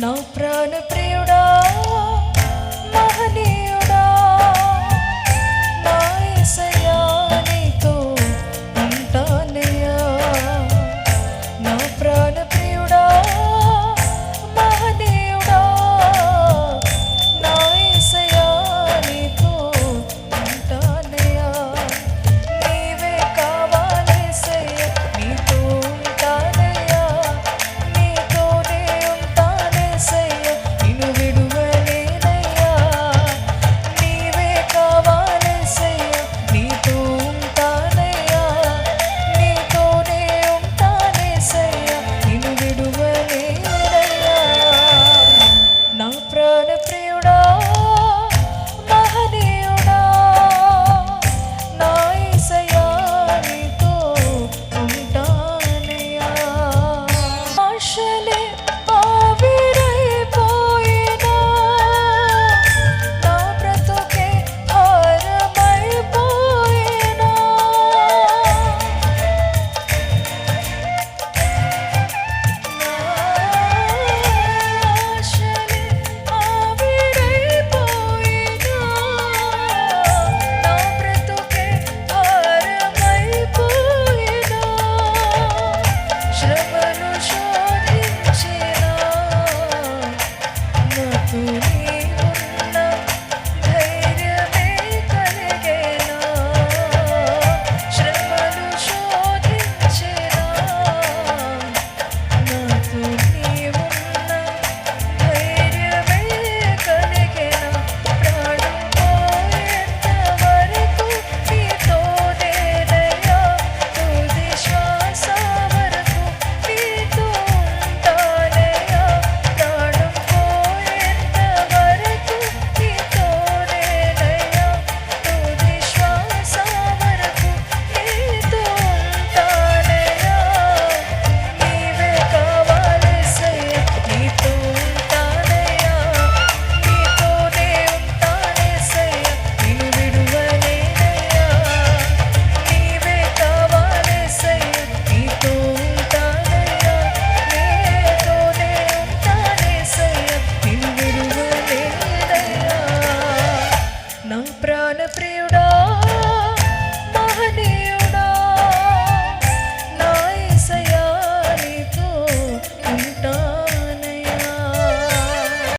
నా ప్రాణ ప్రియుడా మహనీయుడా నా యేసయ్యా నీతో ఉంటానయ్యా నా ప్రాణ ప్రియుడా మహనీయుడా నా యేసయ్యా నీతో ఉంటానయ్యా నీవే కావాలేసయ్యా నీతో ఉంటానయ్యా నీతోనే ఉంటానేసయ్యా నిన్ను విడువలేనయ్యా నీవే కావాలేసయ్యా నీతో ఉంటానయ్యా నీతోనే ఉంటానేసయ్యా నిన్ను విడువలేనయ్యా నా ప్రాణ ప్రియుడా మహనీయుడా నా యేసయ్యా నీతో ఉంటానయ్యా ఆశలే ఆవిరైపోయినా నా బ్రతుకే భారమైపోయినా ఆశలే ఆవిరైపోయినా నా బ్రతుకే భారమైపోయినా శ్రమను శోధించినా నాకు నీవున్న ధైర్యమే కలిగేనా శ్రమను శోధించినా నాకు నీవున్న ధైర్యమే కలిగేనా ప్రాణం పోయేంత వరకు నీతోనేనయ్యా తుది శ్వాస వరకు నీతో ఉంటానయ్యా ప్రాణం పోయేంత వరకు నీతోనేనయ్యా తుది శ్వాస వరకు నీతో ఉంటానయ్యా నీవే కావాలేసయ్యా నీతో ఉంటానయ్యా నీతోనే ఉంటానేసయ్యా నిన్ను విడువలేనయ్యా నీవే కావాలేసయ్యా నీతో ఉంటానయ్యా నీతోనే ఉంటానేసయ్యా నిన్ను విడువలేనయ్యా నా ప్రాణ ప్రియుడా